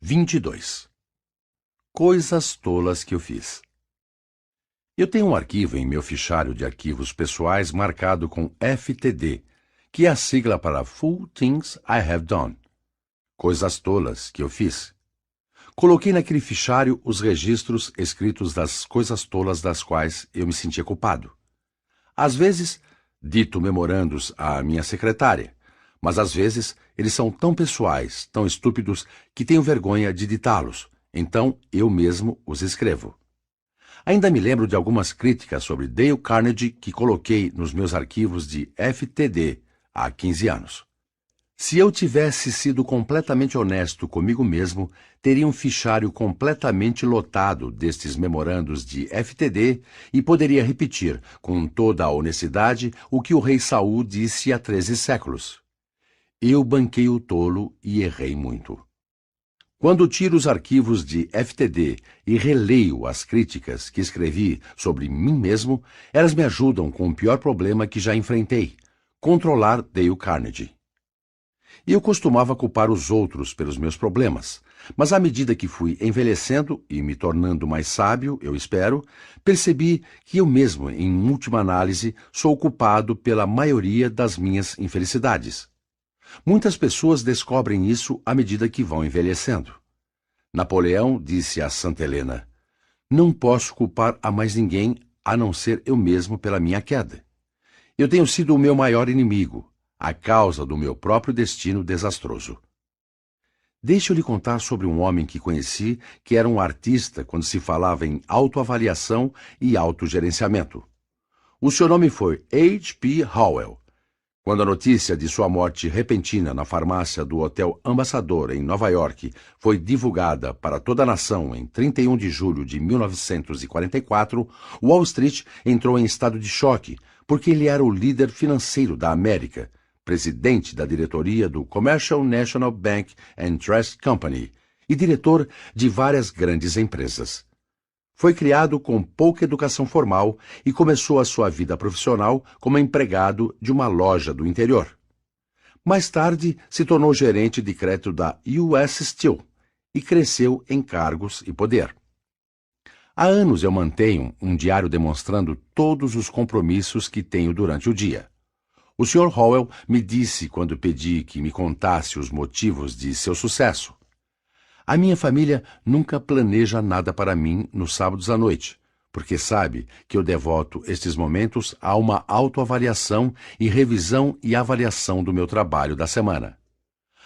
22. Coisas tolas que eu fiz. Eu tenho um arquivo em meu fichário de arquivos pessoais marcado com FTD, que é a sigla para Full Things I Have Done. Coisas tolas que eu fiz. Coloquei naquele fichário os registros escritos das coisas tolas das quais eu me sentia culpado. Às vezes, dito memorandos à minha secretária, mas às vezes eles são tão pessoais, tão estúpidos, que tenho vergonha de ditá-los, então eu mesmo os escrevo. Ainda me lembro de algumas críticas sobre Dale Carnegie que coloquei nos meus arquivos de FTD há 15 anos. Se eu tivesse sido completamente honesto comigo mesmo, teria um fichário completamente lotado destes memorandos de FTD e poderia repetir, com toda a honestidade, o que o rei Saul disse há 13 séculos. Eu banquei o tolo e errei muito. Quando tiro os arquivos de FTD e releio as críticas que escrevi sobre mim mesmo, elas me ajudam com o pior problema que já enfrentei: controlar Dale Carnegie. Eu costumava culpar os outros pelos meus problemas, mas à medida que fui envelhecendo e me tornando mais sábio, eu espero, percebi que eu mesmo, em última análise, sou o culpado pela maioria das minhas infelicidades. Muitas pessoas descobrem isso à medida que vão envelhecendo. Napoleão disse a Santa Helena: "Não posso culpar a mais ninguém a não ser eu mesmo pela minha queda. Eu tenho sido o meu maior inimigo, a causa do meu próprio destino desastroso." Deixe-eu lhe contar sobre um homem que conheci que era um artista quando se falava em autoavaliação e autogerenciamento. O seu nome foi H.P. Howell. Quando a notícia de sua morte repentina na farmácia do Hotel Ambassador, em Nova York, foi divulgada para toda a nação em 31 de julho de 1944, Wall Street entrou em estado de choque, porque ele era o líder financeiro da América, presidente da diretoria do Commercial National Bank and Trust Company e diretor de várias grandes empresas. Foi criado com pouca educação formal e começou a sua vida profissional como empregado de uma loja do interior. Mais tarde, se tornou gerente de crédito da US Steel e cresceu em cargos e poder. Há anos eu mantenho um diário demonstrando todos os compromissos que tenho durante o dia. O Sr. Howell me disse quando pedi que me contasse os motivos de seu sucesso: "A minha família nunca planeja nada para mim nos sábados à noite, porque sabe que eu devoto estes momentos a uma autoavaliação e revisão e avaliação do meu trabalho da semana.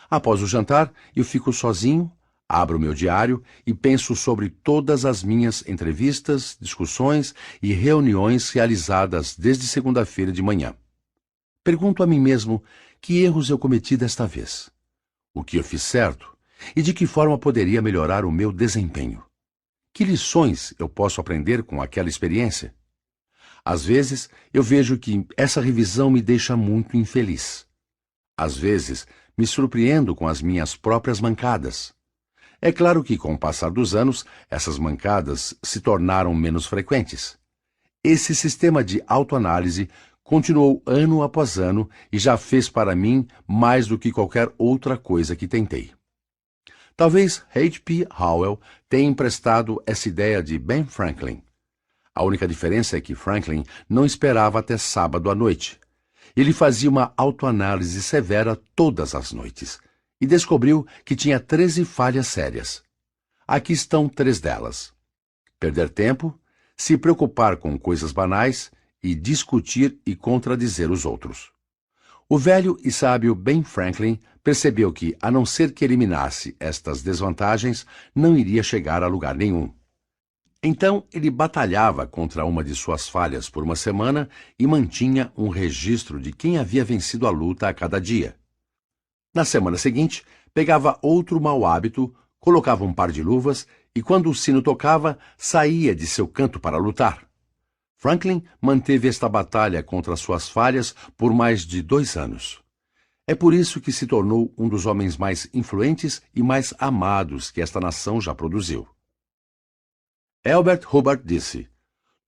Após o jantar, eu fico sozinho, abro meu diário e penso sobre todas as minhas entrevistas, discussões e reuniões realizadas desde segunda-feira de manhã. Pergunto a mim mesmo que erros eu cometi desta vez, o que eu fiz certo e de que forma poderia melhorar o meu desempenho. Que lições eu posso aprender com aquela experiência? Às vezes, eu vejo que essa revisão me deixa muito infeliz. Às vezes, me surpreendo com as minhas próprias mancadas. É claro que, com o passar dos anos, essas mancadas se tornaram menos frequentes. Esse sistema de autoanálise continuou ano após ano e já fez para mim mais do que qualquer outra coisa que tentei. Talvez H.P. Howell tenha emprestado essa ideia de Ben Franklin. A única diferença é que Franklin não esperava até sábado à noite. Ele fazia uma autoanálise severa todas as noites e descobriu que tinha 13 falhas sérias. Aqui estão 3 delas: perder tempo, se preocupar com coisas banais e discutir e contradizer os outros. O velho e sábio Ben Franklin percebeu que, a não ser que eliminasse estas desvantagens, não iria chegar a lugar nenhum. Então, ele batalhava contra uma de suas falhas por uma semana e mantinha um registro de quem havia vencido a luta a cada dia. Na semana seguinte, pegava outro mau hábito, colocava um par de luvas e, quando o sino tocava, saía de seu canto para lutar. Franklin manteve esta batalha contra suas falhas por mais de 2 anos. É por isso que se tornou um dos homens mais influentes e mais amados que esta nação já produziu. Albert Hubbard disse: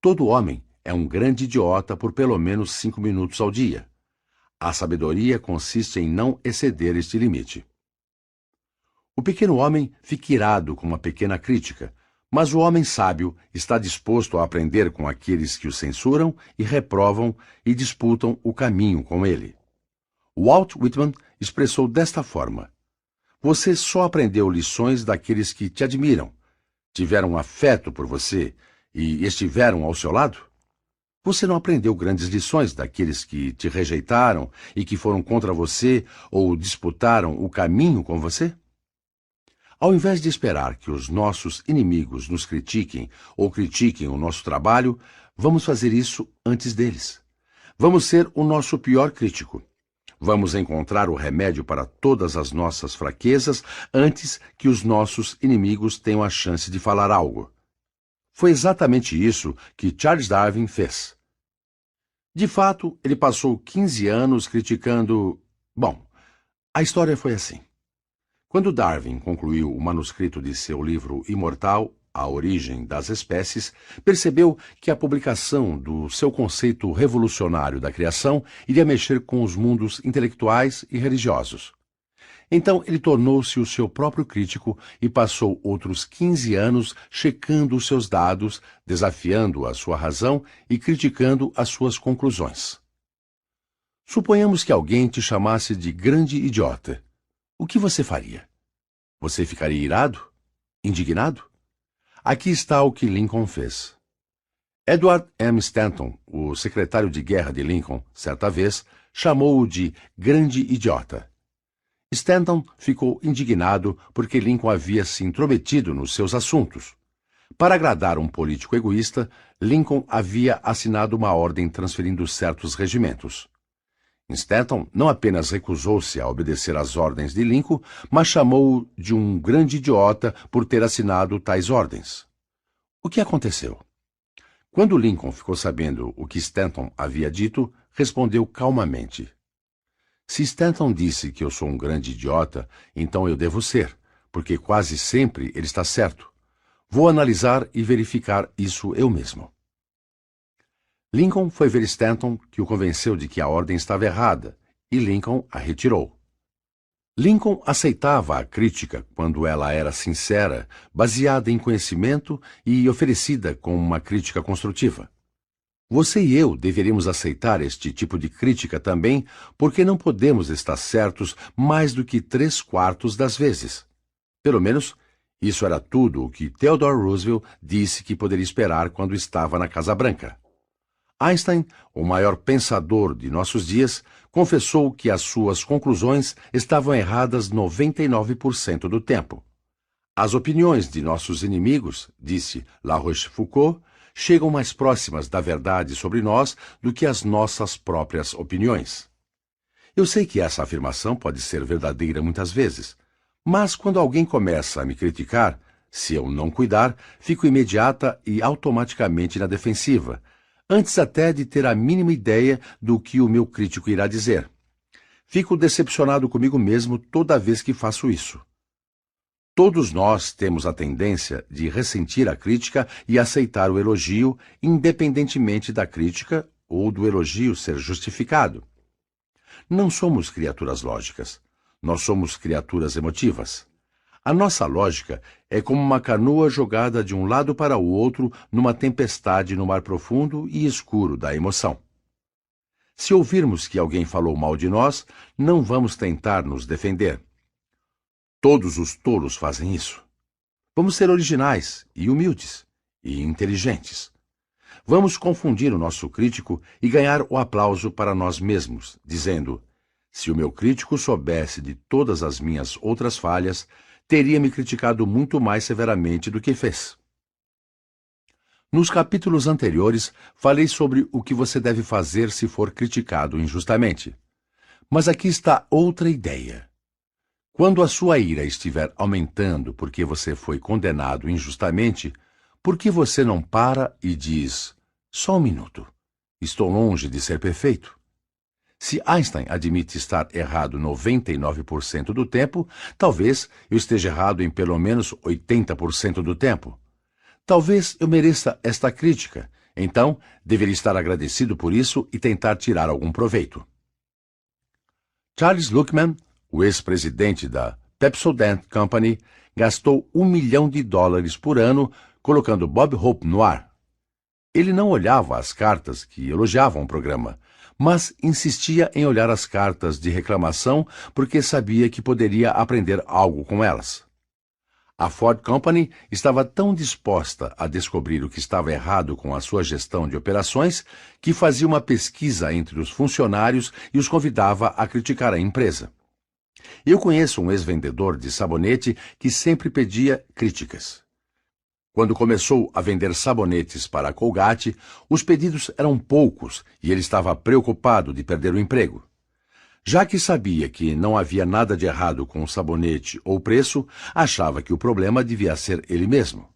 "Todo homem é um grande idiota por pelo menos 5 minutos ao dia. A sabedoria consiste em não exceder este limite." O pequeno homem fica irado com uma pequena crítica, mas o homem sábio está disposto a aprender com aqueles que o censuram e reprovam e disputam o caminho com ele. Walt Whitman expressou desta forma: você só aprendeu lições daqueles que te admiram, tiveram afeto por você e estiveram ao seu lado? Você não aprendeu grandes lições daqueles que te rejeitaram e que foram contra você ou disputaram o caminho com você? Ao invés de esperar que os nossos inimigos nos critiquem ou critiquem o nosso trabalho, vamos fazer isso antes deles. Vamos ser o nosso pior crítico. Vamos encontrar o remédio para todas as nossas fraquezas antes que os nossos inimigos tenham a chance de falar algo. Foi exatamente isso que Charles Darwin fez. De fato, ele passou 15 anos criticando... Bom, a história foi assim. Quando Darwin concluiu o manuscrito de seu livro imortal, A Origem das Espécies, percebeu que a publicação do seu conceito revolucionário da criação iria mexer com os mundos intelectuais e religiosos. Então ele tornou-se o seu próprio crítico e passou outros 15 anos checando os seus dados, desafiando a sua razão e criticando as suas conclusões. Suponhamos que alguém te chamasse de grande idiota. O que você faria? Você ficaria irado? Indignado? Aqui está o que Lincoln fez. Edward M. Stanton, o secretário de guerra de Lincoln, certa vez, chamou-o de grande idiota. Stanton ficou indignado porque Lincoln havia se intrometido nos seus assuntos. Para agradar um político egoísta, Lincoln havia assinado uma ordem transferindo certos regimentos. Stanton não apenas recusou-se a obedecer às ordens de Lincoln, mas chamou-o de um grande idiota por ter assinado tais ordens. O que aconteceu? Quando Lincoln ficou sabendo o que Stanton havia dito, respondeu calmamente: se Stanton disse que eu sou um grande idiota, então eu devo ser, porque quase sempre ele está certo. Vou analisar e verificar isso eu mesmo. Lincoln foi ver Stanton, que o convenceu de que a ordem estava errada, e Lincoln a retirou. Lincoln aceitava a crítica quando ela era sincera, baseada em conhecimento e oferecida como uma crítica construtiva. Você e eu deveríamos aceitar este tipo de crítica também, porque não podemos estar certos mais do que 3/4 das vezes. Pelo menos, isso era tudo o que Theodore Roosevelt disse que poderia esperar quando estava na Casa Branca. Einstein, o maior pensador de nossos dias, confessou que as suas conclusões estavam erradas 99% do tempo. As opiniões de nossos inimigos, disse La Rochefoucauld, chegam mais próximas da verdade sobre nós do que as nossas próprias opiniões. Eu sei que essa afirmação pode ser verdadeira muitas vezes, mas quando alguém começa a me criticar, se eu não cuidar, fico imediata e automaticamente na defensiva, antes até de ter a mínima ideia do que o meu crítico irá dizer. Fico decepcionado comigo mesmo toda vez que faço isso. Todos nós temos a tendência de ressentir a crítica e aceitar o elogio, independentemente da crítica ou do elogio ser justificado. Não somos criaturas lógicas. Nós somos criaturas emotivas. A nossa lógica é como uma canoa jogada de um lado para o outro numa tempestade no mar profundo e escuro da emoção. Se ouvirmos que alguém falou mal de nós, não vamos tentar nos defender. Todos os tolos fazem isso. Vamos ser originais e humildes e inteligentes. Vamos confundir o nosso crítico e ganhar o aplauso para nós mesmos, dizendo: se o meu crítico soubesse de todas as minhas outras falhas, teria me criticado muito mais severamente do que fez. Nos capítulos anteriores, falei sobre o que você deve fazer se for criticado injustamente. Mas aqui está outra ideia. Quando a sua ira estiver aumentando porque você foi condenado injustamente, por que você não para e diz: só um minuto, estou longe de ser perfeito? Se Einstein admite estar errado 99% do tempo, talvez eu esteja errado em pelo menos 80% do tempo. Talvez eu mereça esta crítica, então deveria estar agradecido por isso e tentar tirar algum proveito. Charles Luckman, o ex-presidente da Pepsodent Company gastou $1 milhão por ano colocando Bob Hope no ar. Ele não olhava as cartas que elogiavam o programa, mas insistia em olhar as cartas de reclamação porque sabia que poderia aprender algo com elas. A Ford Company estava tão disposta a descobrir o que estava errado com a sua gestão de operações que fazia uma pesquisa entre os funcionários e os convidava a criticar a empresa. Eu conheço um ex-vendedor de sabonete que sempre pedia críticas. Quando começou a vender sabonetes para a Colgate, os pedidos eram poucos e ele estava preocupado de perder o emprego. Já que sabia que não havia nada de errado com o sabonete ou preço, achava que o problema devia ser ele mesmo.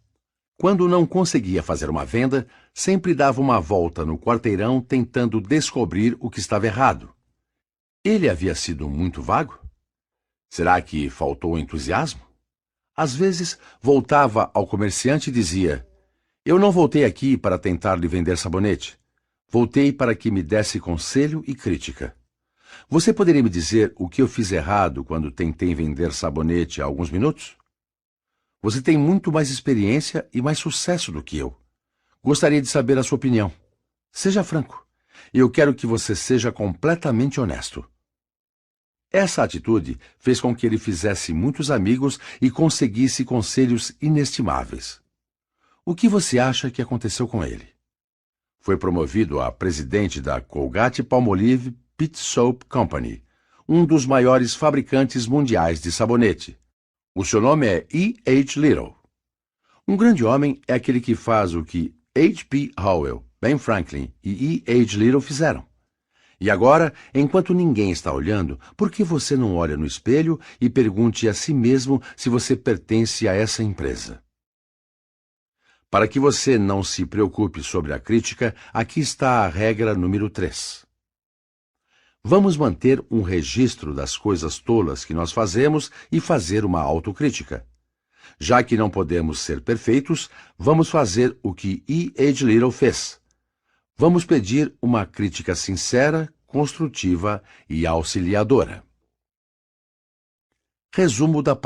Quando não conseguia fazer uma venda, sempre dava uma volta no quarteirão tentando descobrir o que estava errado. Ele havia sido muito vago? Será que faltou entusiasmo? Às vezes, voltava ao comerciante e dizia: "Eu não voltei aqui para tentar lhe vender sabonete. Voltei para que me desse conselho e crítica. Você poderia me dizer o que eu fiz errado quando tentei vender sabonete há alguns minutos? Você tem muito mais experiência e mais sucesso do que eu. Gostaria de saber a sua opinião. Seja franco. Eu quero que você seja completamente honesto." Essa atitude fez com que ele fizesse muitos amigos e conseguisse conselhos inestimáveis. O que você acha que aconteceu com ele? Foi promovido a presidente da Colgate-Palmolive Pit Soap Company, um dos maiores fabricantes mundiais de sabonete. O seu nome é E. H. Little. Um grande homem é aquele que faz o que H. P. Howell, Ben Franklin e E. H. Little fizeram. E agora, enquanto ninguém está olhando, por que você não olha no espelho e pergunte a si mesmo se você pertence a essa empresa? Para que você não se preocupe sobre a crítica, aqui está a regra número 3. Vamos manter um registro das coisas tolas que nós fazemos e fazer uma autocrítica. Já que não podemos ser perfeitos, vamos fazer o que E. H. Little fez. Vamos pedir uma crítica sincera, construtiva e auxiliadora. Resumo da